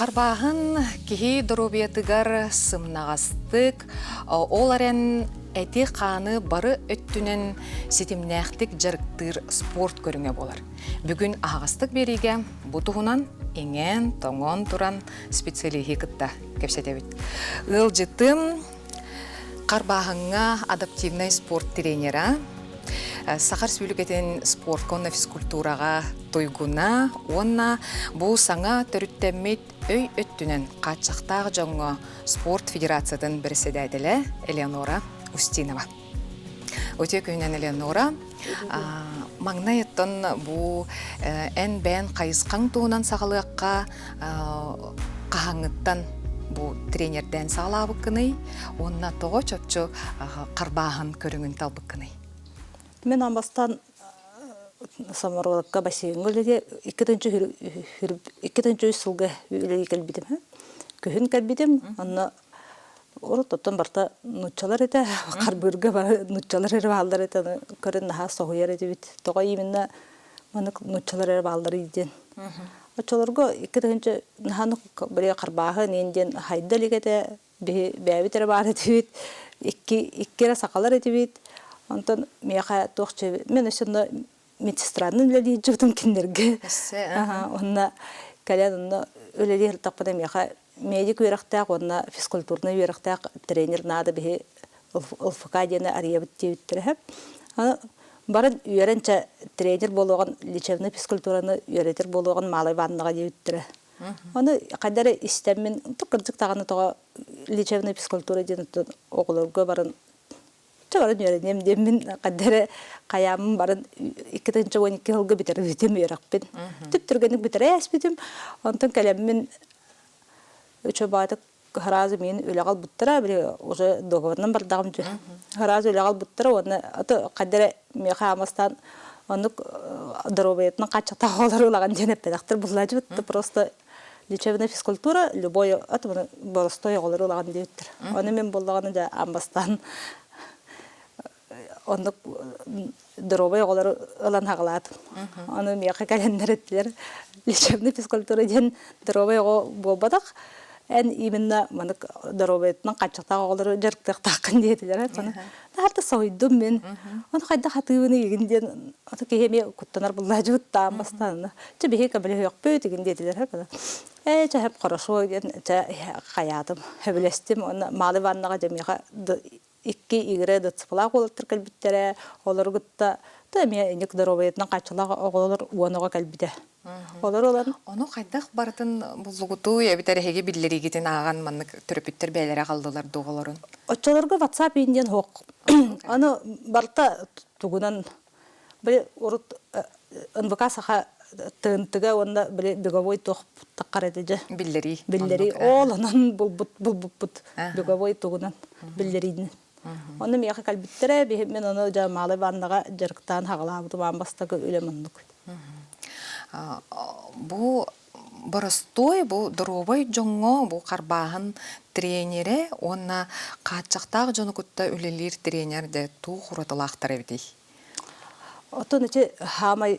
Қарбағын кихи дұробиятыгар сымнағастык, оларен әти қаны бары өттінен сетімнәқтік жарықтыр спорт көріңе болар. Бүгін ағастық береге бұтығынан еңен, тоңон тұран специалихи кытта кепсетебет. Ыл жытым Қарбағынға адаптивный спорт тренера, Сахар Сүйілікетін спорт конна физкультураға тойгуна, онна бұл саңа түріттемет өй өттінен қатшақтағы жоңғы спорт федерациятын бірседәділі Элеонора Устинова. Өте күйінен Элеонора, маңна еттін бұл ән бән қайысқан туынан сағалыққа қағаңыттан бұл тренерден сағалабы кыны, онна тоғы чөпчі Қарбағын көріңін талбы кыны. Мен амбастан самаролыкка бассейн гөлде 2-нче сылга үлеге келбидим. Көһүн келбидим. Аны орототтон барта нучалар эте, карбырга бар нучалар эре балдар эте, көрөн ха согуяр эте бит. Тога именно маны нучалар эре балдар иден. Очолорго 2-нче наханы бире карбагы ненден хайдалигете бәбитер бар эте бит. Иккере сакалар эте бит. Антон мияха тоқчы мен өсөнө медсестранын билди жутум киндерге. Онна калянны өлелер таппада мияха медик уйрактак, онна физкультурный уйрактак тренер нада бе ЛФК-дені арьябыт деуттер. Барын үйренче тренер болгон лечебный физкультураны үйретер болгон малай ванныга деуттер. Оны кадары истеммен тукырдык таганы тога лечебный физкультура ден оголорго барын Чаварын үйренем демін қадары қаямын барын 2-12 жылғы бітері бітім үйрақпен. Түп түргенік бітері әс бітім. Онтын кәлеммен өчі байды ғаразы мен өліғал бұттыра, бірі уже договорынан бардағым жу. Ғаразы өліғал бұттыра, оны қадары меқа амастан оны дұробаетінің қатшықта қолар олаған денеп бәдіқтір бұллажы бұтты. Просто лечебная физкультура, любой болыстой олар олаған дейттір. Оны мен болағаны да амастан онда дробой олар алан хагалат. Аны мияка календар эттилер. Лечебный физкультура ден дробой болбадак. Эн именно маны дробойтун качактагы олар жарыктак такын дейтилер. Аны тарта сойдум мен. Аны кайда хатыгыны егинден аты кеме куттанар буллажы буттан бастан. Чебеге кабеле yok бөт деген дейтилер. Чахып хорошо ден каядым. Хөбөлестим. Аны малы ваннага жемега Икки игре датсыпылақ олаттыр кәлбіттері, олар күтті, мен енек дұробаетінің қачылағы оғылыр уаныға кәлбіді. Олар оларын? Оны қайдақ бардың бұлғыту, әбітері хеге білдері кетен аған манық түріпіттер бәлері қалдылар доғыларын? Отчаларға WhatsApp енден хоқ. Оны барта тұғынан бір ұрыт НВК сақа тыынтыға онда бір беговой тоққар әдеді. Білдері. Ол онын бұлбұт беговой тұғынан білдерейдін. Оны мияқы кәлбіттері, мен оны жамалы ваннаға жарықтан хағалабыды ванбастағы өлеміндік. Бұл бұрыстой, бұл дұробай жоңғы, бұл қарбағын тренері, оны қатшақтағы жоны күтті өлелер тренерді тұғы құратылақтар әбдей? Отын өте хамай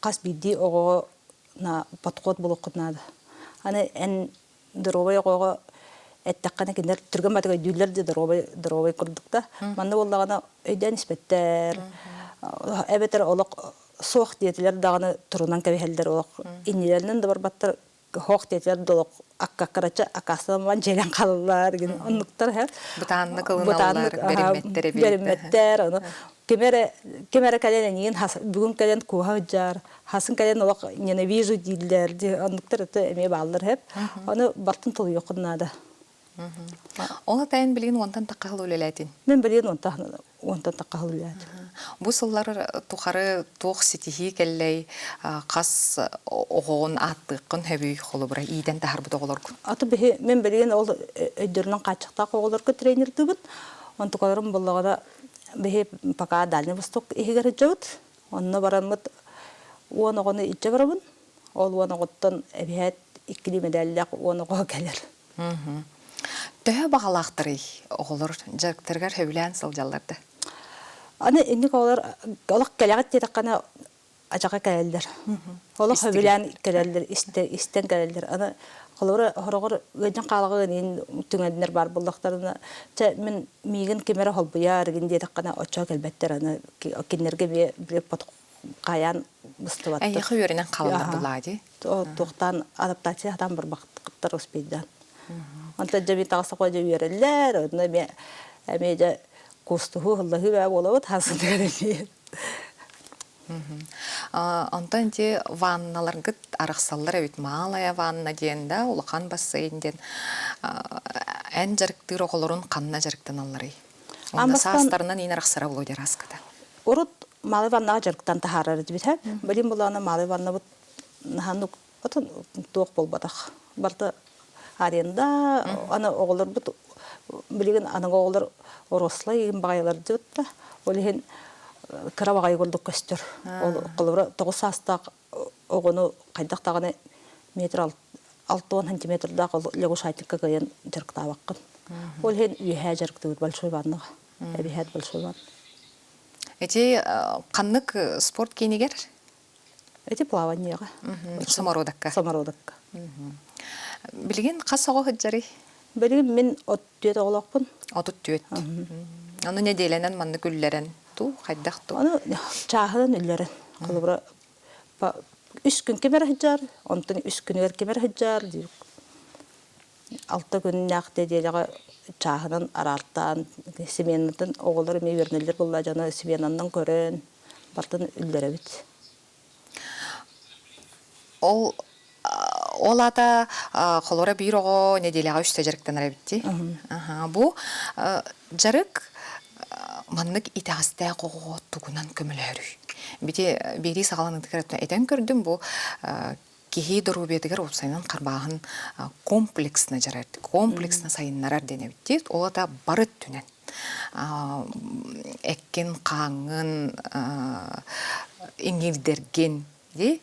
қас бидді оғына подход бұл оқытынады. Аны ән дұробай оғыға әттіққаны кендер түрген батыға дүйілер де дұробай күрдікті. Манды олағына өйден іспеттер, әбетер олық соқ детілер дағаны тұрынан кәбехелдер олық. Инелерінен де бар баттыр хоқ детілер долық аққаққарачы ақасылыман желен қалылар. Онлықтар бұтанны қылыналар, беріметтер. Кемері кәлен ең бүгін кәлен куға жар, хасын кәлен олық ненавижу дейлер. Онлықтар өті әме балылар. Оны бартын тұлы еқынады. Оны тәйін білген онтан таққағыл өлеләйтін? Мен білген онтан таққағыл өлеләйтін. Бұл сыллар тұқары тоқ сетихи кәлләй қас оғуын аттыққын хөбүй қолы бұра, ийден тағар бұд оғылар күн? Мен білген ол өйдерінің қатшықтақ оғылар күн тренерді күн. Он тұқаларым болағада пока дальный восток егері жауыд. Онына барамыд оған оғаны итче барабын. Ол оған оғыттан әбиәт иккілі медалләқ оған оға кәлер. Төхі бағалақтыры оғылыр жарықтырғар хөбілән сылжаларды? Аны энник олар олақ кәләғат дедіққаны Acaka geldiler. Ola habilen geldiler, isten geldiler. Ana kolora horogor gıcın qalğın in tüngedler bar bulduklarına. Ta men migin kemere holbuya rigin diye taqqana oça elbetler ana kinlerge bir pot qayan bıstı Ay xöyrenen qalanlar bulladı. O toqtan adaptasiyadan bir vaqtlar uspeydan. Anta jabi taqsa qoja verirler. Onda be amede kostuhu Allahu ve olawat hasıldır. Ondan de vannalar gıt araqsallar evet malaya vanna diyende ulaqan basseynden en jarıktır oğulurun qanna jarıktan allary. Onda saastarından in araqsara bulu der askada. Urut malıvanna jarıktan taharar dibit hep. Bilim bulana malıvanna bu nahanuk otun toq bolbadak. Barda arenda ana oğullar bu bilgin ana oğullar oroslay baylar dibit da. Olihin Karavagay golduk köstür. Ol qolura 9 sastaq ogonu qaydaqtagını metr 6 cm da lego şaytıkka gayan jarqta baqqın. Ol hen ühe jarqtı balşoy barna. Ebi had balşoy bar. Эти qanныk sport kiyiniger? Эти плаванияга. Самородакка. Самородакка. Билген qassağı hıcjari? Bilgin men ot düet oğlaqpın. Otut tüet. Onu ne deylenen mandı gülleren tu qaydaq tu. Onu çahıdan ülleren. Qolura 3 gün kemer hıcjar, ondan 3 gün ver kemer hıcjar diyor. 6 gün naqde diýerler çahının araltan semendan oğulları me verneler bolla jana semenandan kören bardan üllere bit. Olada qolora bir oğo nedelega üstte jarıktan arabitти. Bu jarık manныk itağısta qoğo tugunan kömülörü. Bite beri sağlanık tıkaratına eden gördüm bu kihi durubiyetiger opsaynan qarbağın kompleksine jarardı. Kompleksine sayınlarar denebitти. Olada barıt tünen. Ekkin qağın ingirdergen di.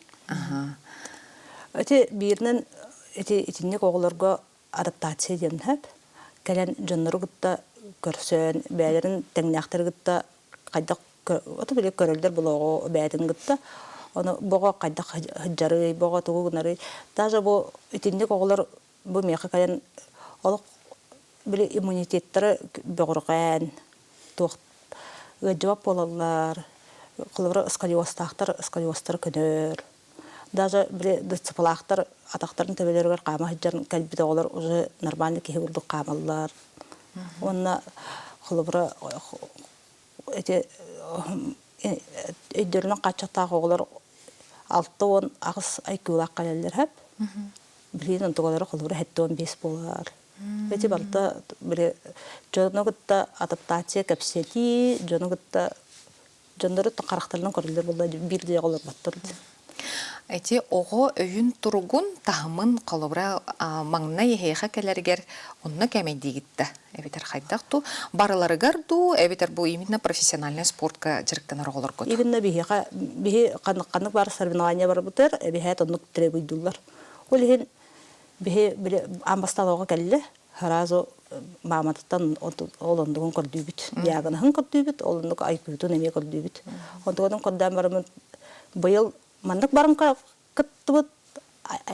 Öte birinin itinlik oğullarga adaptasiya diyen hep. Gelen jonları gıtta görsön, bälerin teňnäkleri gıtta qaydaq oto bile körelder bulağı bädin gıtta. Onu boğa qaydaq hıjjary, boğa tugunary. Daja bu itinlik oğullar bu meqa gelen oluq bile immunitetleri böğürgen, toq jawap bolallar. Qolura ıskaliostlar könör. Даже бре дисциплинахтар атактарын төбөлөргө кама хыжжан калбите олар уже нормальный кеге булдук камаллар. Онна кылыбыра эти өйдөрүнөн качактагы оглар 6-10 агыс айкуулак калалар хеп. Билин тоголары кылыбыра 7-15 болар. Эти балта бре жоногутта адаптация капсети, жоногутта жондору карактарынан көрүлөр болду бир дей олар баттырды. Эти оғо өйін тұрғын тағымын қалыбыра маңна ехеға кәлергер онына кәмейді гитті. Әбетер қайдақту. Барыларығар ду, әбетер бұл именно профессиональный спортқа жүріктен арғылар көт. Именно бихе қанық бар соревнования бар бұтыр, бихе тоннық тірі бұйдулар. Ол еген бихе амбастан оға кәлі, харазо мамадықтан ол ондығын көрді бүт. Яғынығын көрді бүт, ол ондығы айкүйді неме көрді бүт. Ондығын көрден барымын бұйыл Mandık barın kıttıbıt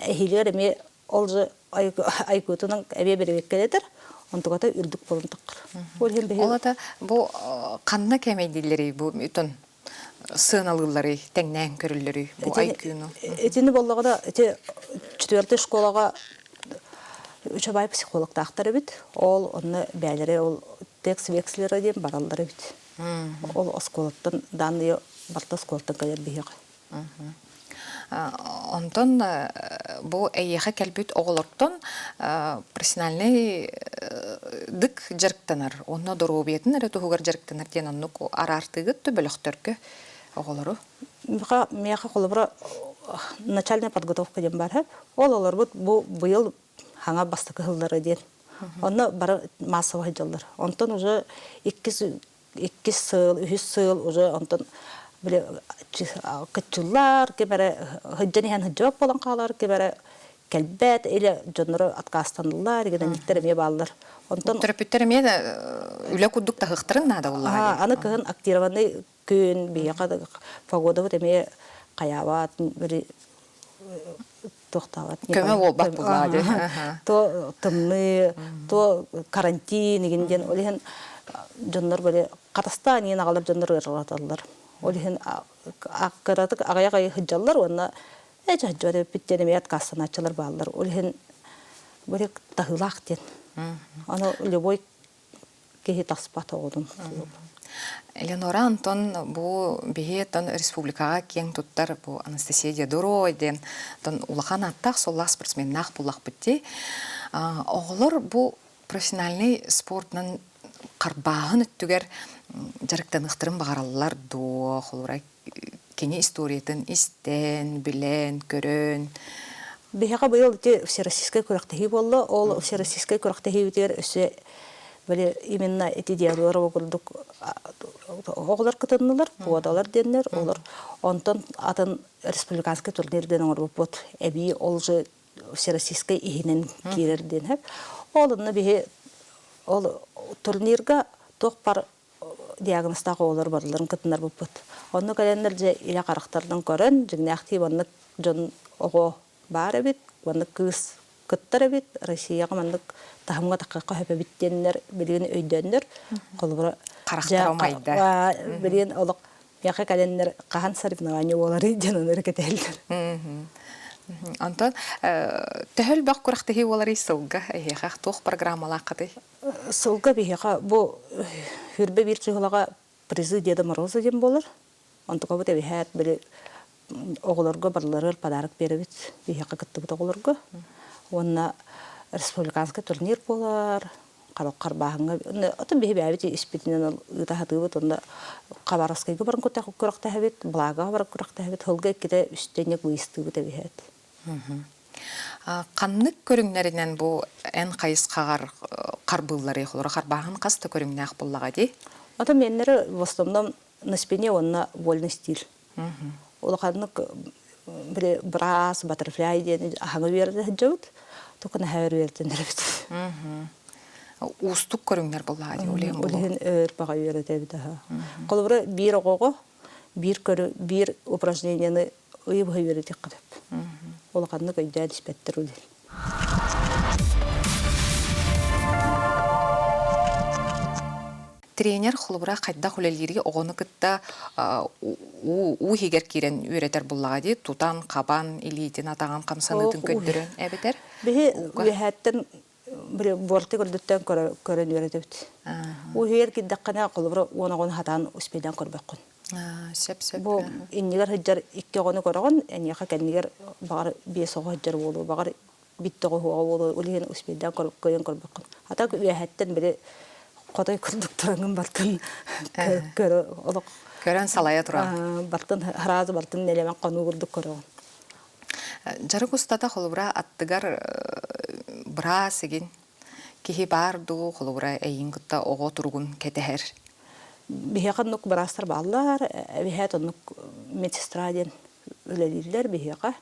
ehiliyor eme olca aykutunun ebe beri bekledir. Ontuğa da ürdük bolun tıkkır. Olada bu kanna kemeydileri bu bütün sığınalıları, teğnen körülleri, bu aykunu. Etini bollağı da 4. şkolağa 3 ay psikolog tahtları bit. Ol onu bəyləri, ol tekst veksleri diyem baralları bit. Ol o skolattan danlıyor, barta skolattan kadar bihiq. Ondan bu eyyeğe kelbüt oğulurdan profesyonelni dık jarıktanar. Onna dorobiyetini nere tuğugar jarıktanar diyen onu arartıgı tübölüktörkü oğuluru. Meğe kolubura начальная подготовка дем бар hep. Олар bu yıl hanga bastıkı hılları diyen. Onu bara massava hıcallar. Ondan уже 2 sıl, 3 sıl уже ondan bile kıçıllar, kebere hıccani hen hıccavak bolan qalar, kebere kelbet, ele jonları atkastanlılar, gidenliklerime bağlılar. Ondan terapötlerime de üle kudduk da hıqtırın nada olar. Anı kığın aktirovanı gün, biyaqa pогода demeye каябат бери тохтабат. Көмө болбак булады. То тымны, то карантин игинден олен жоннор böyle Катастан ен агалар жоннор ыргаталар. Олен аккаратык агая хыджаллар онна жажжоре биттенемет кассаначылар баллар. Олен böyle тахылактен. Аны любой кеһи таспат одун. Элеонора Антон бу бихетон республикага кең туттар бу Анастасия Дедуро ден тон улахан аттак соллах спортсменнах буллах битти. Оголор бу профессиональный спортнан карбагын өттүгер жарыктан ыктырын багараллар до холура кене историятын истен, билен, көрөн. Бихага быйыл всероссийская курактахи болла, ол всероссийская курактахи битер өсө böyle именно эти диалоги курдук оглар кытыннылар, буадалар деннер, олар онтон атын республиканский турнирден оңор бот, эби ол же всероссийская ихинен кирер ден хеп. Олны бихе ол турнирга тох пар диагностагы олар барларын кытыннар бот. Онны календар же иле карактардан көрөн, жигне актив онны жон ого бар бит, онны кыз кыттар бит, Россияга мандык тахымга такка хөпө биттеннер, билген өйдөннөр, колбура Карактар алмайда. Билген олық яқы календар кахан соревнование болары жананыр кетелдер. Антон, төһөл бак курактахи болары сылга, хах тох программалар каты. Сылга бихега бу хүрбе бир чыгылага призы Деда Мороза дем болар. Антуга бу тебихат били оголорго барлары подарок беребит. Бихега кытты бу оголорго. Онна республиканский турнир болар. Караккар баһыңга атын бихи бәбит испитинен ыта хатыбыт онда кабараскайга барын көтә куракта хабит блага бар куракта хабит хылга ките үстенек уйстыбы табихат. Каннык көрүңнәреннән бу эн кайыс кагар карбыллары холора карбаһын касты көрүңнәк буллага ди. Ата меннәре в основном на спине онна вольный стиль. Ол каннык бер брас баттерфляй ден хаңы берде хҗут. Токны хәвер берден рәбит. Устук көрүңнәр буллага ди улем бу. Улен бага берде бит ха. Колбура бир огого бир көрү бир упражнениены ыйып берде кылып. Ол каннык өйдә диспеттер улен. Тренер холбура кайда хулелири огоны кытта у хигер кирен үйрәтер буллага ди, тутан, кабан, илитин атаган камсанытын көттөрөн әбетер. Бе үһәттен бер борты көрдөттөн көрөн үйрәтебит. У хигер киддәккәнә колбура оногон хатан успедан көрбәккөн. Сеп. Бу иннигер хәҗҗәр икки огоны көргән, әнияка кәннигер багыр бес ого хәҗҗәр булды, багыр биттого хуга булды, улен успедан көрбәккөн. Ата үһәттен бер Кодай кондукторын бартын көрө олок көрөн салая тура. Бартын харазы бартын нелемен кону курдук көрө. Жарык устата холбура аттыгар бра сеген кихи барду холбура эйин кытта ого тургун кетер. Бихега нук брастар баллар, бихет нук медсестраден үлелилер бихега.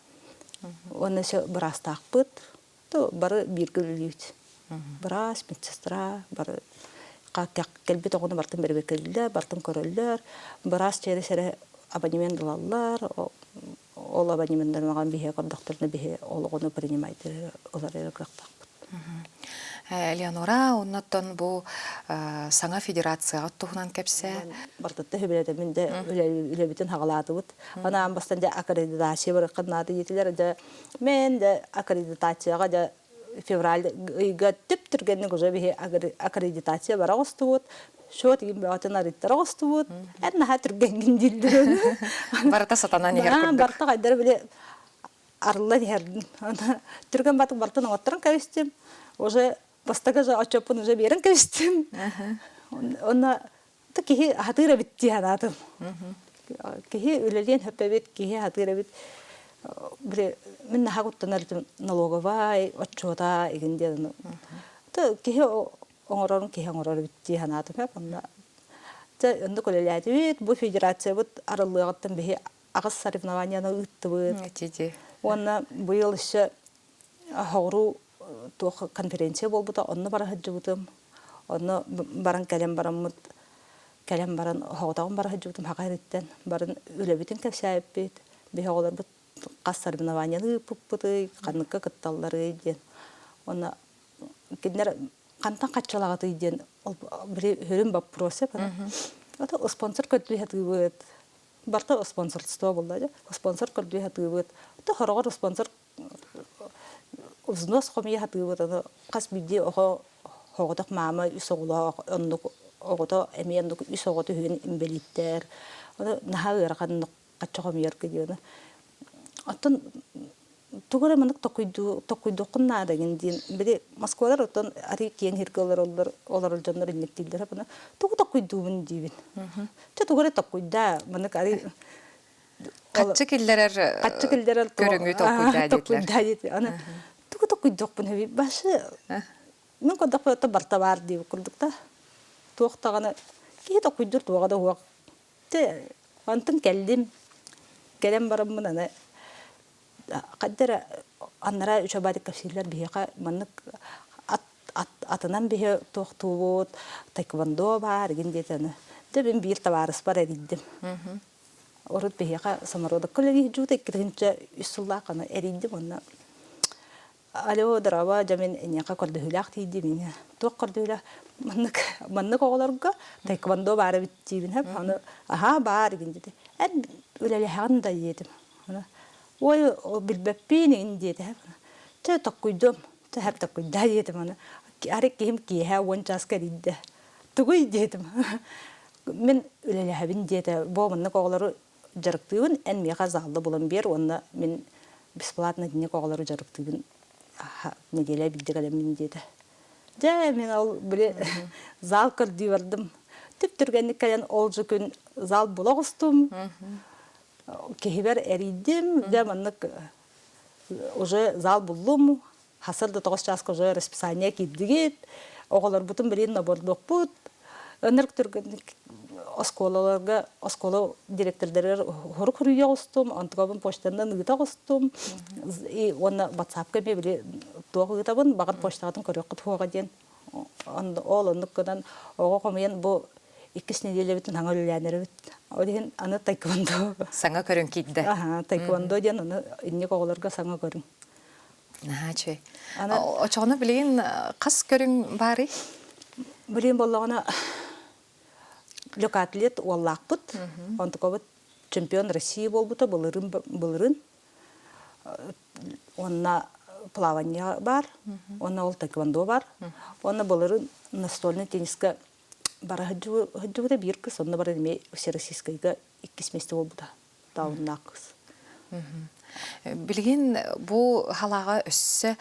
Оны се брастакпыт, то бары биргилит. Брас медсестра бары келбет огону бартын бербек келдилер, бартын көрөллөр, барас чересере абонемент алалар, ол абонементтер маган бихе кырдактарына бихе ол огону принимайды, олар эректактак. Элеонора, оннаттан бу саңа федерацияга тугунан кепсе. Бартатта хөбелете менде үлебитин хагалатыбыт. Ана амбастан аккредитация бар кыннады етилер де мен де аккредитацияга да февраль ыйга тип түргенне уже бихе аккредитация бар агыстыбыт. Шо тигин баатына риттер агыстыбыт. Энна ха түргенген дилдер. Барата сатанан егер көрдүк. Барта кайдар биле арлан ярдын. Түрген батып бартын оттырын кабистим. Уже бастага же очопун уже берен кабистим. Онна кихи хатыра битти ханатым. Кихи үлелен хөппебет, кихи хатыра бит. Бир мен хагуттанар налоговай, отчота игинде. Та кихи оңорон кихи оңорор битти ханатым хеп. Онна та онда колелядыбит, бу федерация бут арылыгыттан бихи агыс соревнованияны ыттыбыт. Онна быйыл иши хогру тох конференция болбута, онны бара хаджыбытым. Онны баран калем баран хоготагын бара хаджыбытым хакайрыттан. Барын үлебитин кепсәйбит. бе олар бут кас соревнованияны пуппыты, каныкка кытталлары ден. Она киндер кантан качалагаты ден бир хөрүм вопрос бана. Это спонсор көтү хатыбыт. Барта спонсорство булды. Спонсор көтү хатыбыт. Это хорогор спонсор узнос хомия хатыбыт. Кас бидди ого хоготок мама исогло онну огото эмиендук исогото хүйн имбелиттер. Оны нахагыр кан качагамыйар кедиона. Аттан тугара манак токуйду кунна деген дин биде Москвалар оттан ари кең хиркалар олар жоннор иннектилдер бана тугу токуйдубун дибин. Те тугара токуйда манак ари Катчы киллерер көрүңү токуйда дит. Ана тугу токуйдукпун хеби башы. Мен кодакта барта бар дип курдукта. Туактаганы ки токуйдур тугада хуак. Те антын келдим. Келем барам ана каддер аннара үчөбадык капсилер бияка маннык атынан бие токтуут тайквондо бар гиндетени. Те мен бир табарыс бар эридим. Орут бияка самародо коллеги жута киринче үсуллаканы эридим онна. Алло, драва, жамен эняка кордухулак тийди меня. Ток кордула маннык оголорга тайквондо бар биттибин хеп аны аха бар гиндете. Эн үлеле ханда едим. Ой, билбеппин индете. Те такуйдум, те хеп такуйда едим аны. Ари ким ки ха вончас керидде. Тугуй дедим. Мен үлеле хабин дете. Бо маннык оголору жарыктыбын, эн мега залды булам бер, онна мен бесплатно денег оголору жарыктыбын. Неделя билдирелемин деді. Мен ол біле зал көрді бардым. Түп түргенlik кәлен ол жүкін зал бұла құстым. Кехибер әрейдім. Маннык уже зал бұлдым. Хасырды 9 жасқа уже расписание киддігет. Оғалар бұтын білен набордық бұд. Өнірк түргенlik осколаларга, оскола директордары хору хүрүйе құстым. Антығабын почтарынан ұйта құстым. И оны WhatsApp-ка бе тоғы ұйтабын, бағыт почтағатын көрек құтуға ден. Ол ұндыққыдан оға қомайын бұл 2 неделе бітін аңа өліләнері біт. О деген аны тайквондо. Саңа көрін кейді. Тайквондо ден оны иннек оғыларға саңа көрін. Чөй. Очоғына білейін қас көрін бары? Білейін болағына лёкатлет оллақ бұд. Онтықы бұд чемпион России бол бұта бұлырын. Онна плавание бар, онна ол тайквондо бар. Онна бұлырын настольный тенниске бара хаджуыда бир кыз, онна бара деме всероссийскайга 2 месте бол бұта. Дауынна кыз. Білген бұл халаға өссі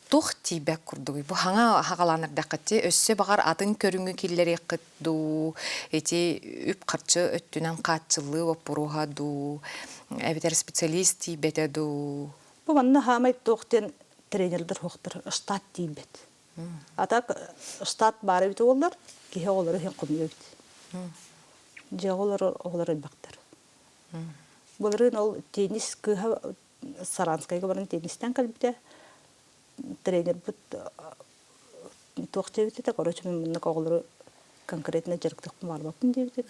тух тибек курдуй. Бу хаңа хагаланырда кытты өссө багар атын көрүнгү киллери кытду. Эти үп карчы өттүнөн катчылы опуруга ду. Эбитер специалист тибете ду. Бу манна хамай токтен тренерлер хоктор штат тибет. Атак штат бары бит олар, кихе олар хен кумуй бит. Же олар бактар. Булрын ол теннис кыха Саранскайга баран теннистен калбите. Тренер бут тоқтебит та короче мен мына коглары конкретно жарыктык бар бапын дебит.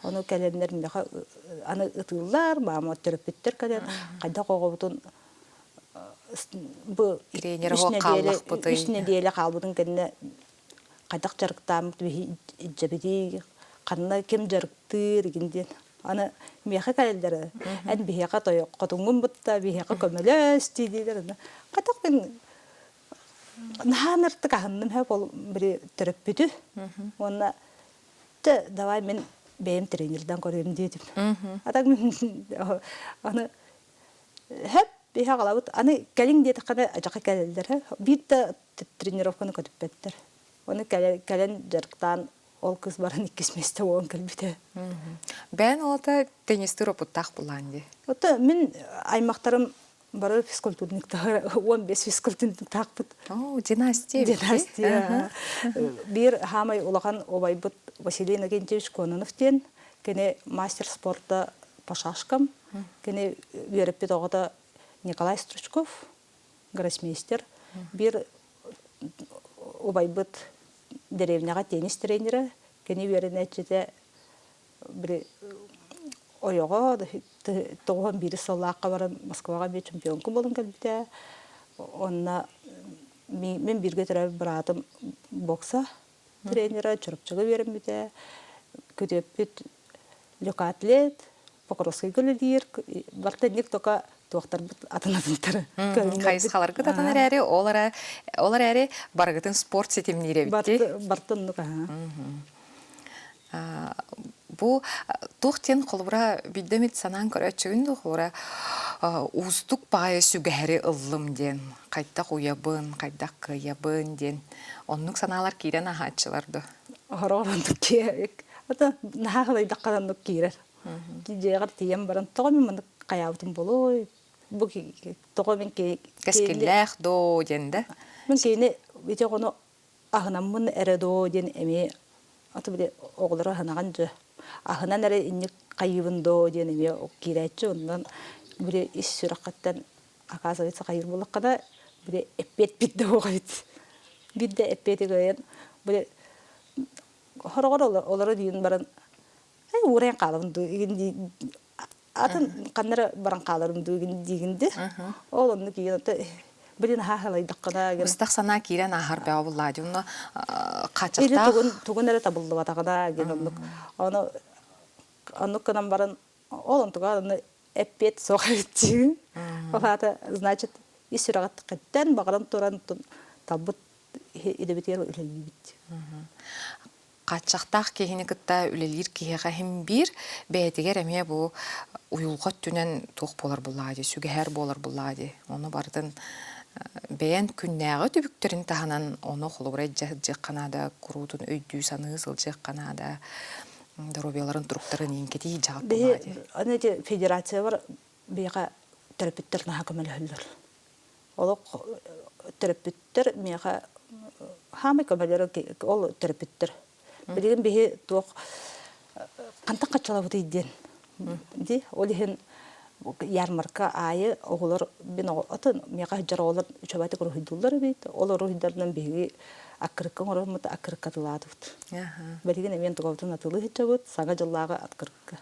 Аны кәлемнәр меха аны ытыллар, мама терапевттер кадәр кайда когобутун бу тренер каллык буты. Ишне диеле калбудун кенне кайдак жарыктам жебеди канна кем жарыкты дегенден аны меха кәлдәре ан бияка той котунгун бутта бияка көмөлөс дидилер. Кайдак мен наханырты кахынным хеп ол бир терапевт. Онна давай мен бейм тренерден көрем дедим. Атак мен аны хеп бия калабыт аны келин дете кана жака келдер. Битте тренировканы көтүп беттер. Аны келен жарыктан ол кыз барын 2 месте он келбите. Бен ота теннисти ропуттак буланды. Ота мен аймактарым бары физкультурниктар 15 физкультурник такпыт. Династия. Бир хамай улаган обайбыт Василий Иннокентьевич Кононовтен, кене мастер спорта по шашкам, кене вереппе тогода Николай Стручков, гроссмейстер, бир обайбыт деревняга теннис тренера, кене веренечете бир ойого тоған бири саллааққа баран Москваға бе чемпионку болын кәлбіте. Онна мен бирге төрәбі бұратым бокса тренера, чұрыпчығы берім біте. Көтеппет лёкатлет, покровский көлілер. Барта нек тоқа туақтар бұт атын-атынтары. Қайысқалар күтатын әрі, олар әрі барғытын спорт сетімнері бітті. Бартын нұқа. Бу тухтен холбура биддемит санан көрөчүгүндү холбура устук баая сүгәри ыллым ден кайта куябын кайда кыябын ден оннук саналар кирен ахачыларды Хорорандык киек ата нахалай дакканындык кирер жегар тием баран тогом мен каябытым болой бу тогом ке кескиллах до денде мен кейне бите гоно агынаммын эредо ден эми ата биде оглары ханаган жы ахынан эре инник кайыбындо ден эми киречи ондан бире ис сүракаттан аказыгыса кайыр булаккада бире эппет бидде огайт бидде эппети гыйын бире хорогор олары дейін баран урен калымды игинди атын каннара баран калырымды дигинди ол онны кийин Бірін хахалай даққада. Мұстақ сана кейрен ахар бәу бұллади. Оны қачықтақ... Или туғын әрі табылды батағыда. Оны кынан барын олын туға әппет соға өттігін. Олады, значит, исірағатты қаттан бағаран тұран табыт едебетер үлелі бітті. Қачықтақ кейіні күтті үлелер кейіға хем бір бәйтігер әме бұл ұйылға түнен тоқ болар бұллади, сүгәр болар бұллади. Оны бардың бәйін күннәғы түбіктерін тағынан оны қолыбырай жаққанада, құрудың өйдүй саны ызыл жаққанада, дұрубияларын тұруқтарын енкеті жағып болады. Аны федерация бар, бейға терапевттерін хакымелі хүлдір. Ол терапевттер, мейға хамы көмелері ол терапевттер. Білген бейі тоқ қантақ қатшалабыды еден. Ол ехен ярмарка айы оғылар бен атын меға жара олар үчабайты көрі бейт. Ол рухидарынан бейгі ақырыққан орымыды ақырыққатылады бұд. Білген емен тұғавдың атылы хетча бұд, саңа жыллағы атқырыққа.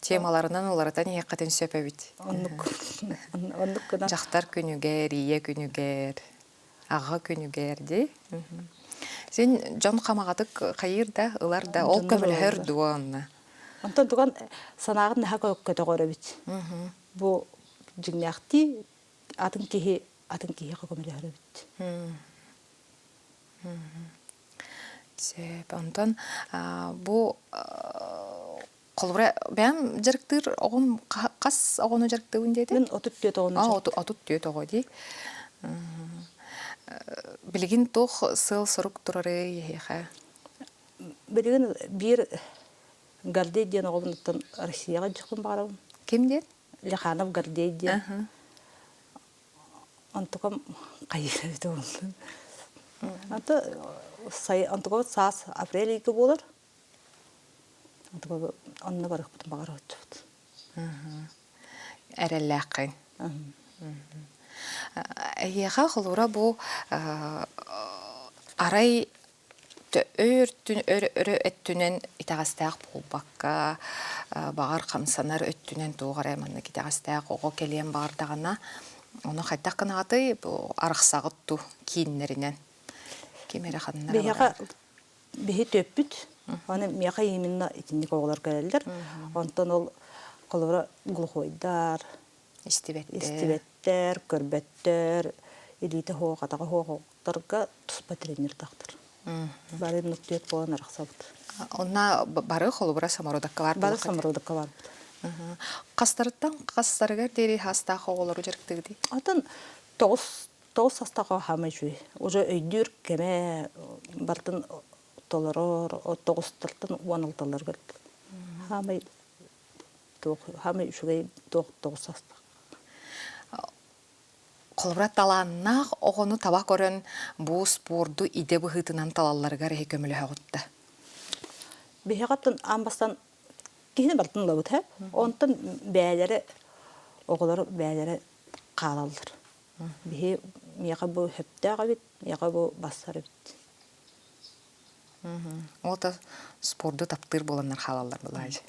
Темаларынан олардан еқатын сөпі бейт. Онлық күнә. Жақтар күнігер, ие күнігер, аға күнігер де. Сен жон қамағатық қайырда, ыларда, ол көмілі өрді оңына. Онтан туган санагын хака көтө көрөбүт. Бу жигнакти атын кихи көмөлө көрөбүт. Сеп онтан бу колбура бәм жарыктыр огон кас огону жарыкты үндеди. Мен отут төт огону. Отут төт огоди. Билигин тох сыл сорук турары ехе. Билигин бир Гордей ден оғылынықтан Россияға жүқін бағарауын. Кем ден? Леханов Гордей ден. Антықам қайыр өті оғылын. Антықам саас апрель 2 болыр. Антықам онына барық бұтын бағарау өтчіғыд. Әрәлі аққын. Әйеға қылуыра бұл арай өрі өттінен итағастақ болбаққа, бағар қамсанар өттінен туғар әмінні кетағастақ оғы келен бағардағына, оны қайттақ қынағаты арықсағытту кейінлерінен. Кемері қадынлары бар? Бейі төппіт, оны меға емінна итіндік оғылар кәрелдер. Онтан ол қолыры ғылғойдар, істебеттер, көрбеттер, елейті хоғатаға хоғықтарға тұспа тренер тақтыр. Бары нүктет болан арақсабыд. Онна бары қолыбыра самарудаққа бар? Бары самарудаққа бар. Қастарыттан қастарығар дері хастақы оғылары жүріктігді? Атын 9 хастақы хамай жүй. Уже өйдір кеме бардың толырыр, 9-тартын 16-лар көлді. Хамай үшігей 9 хастақ. Қолыбыра таланнақ оғыны таба көрін бұл спорду иде бұғытынан талаларыға рәй көмілі әғытты. Бейхаттан амбастан кейіне бардың лауыт әп, онтан бәлері, оғылары бәлері қалалыр. Бейхе меға бұл хөпті аға бет, меға бұл бастары бет. Ол да спорду таптыр боланлар қалалар бұлайды.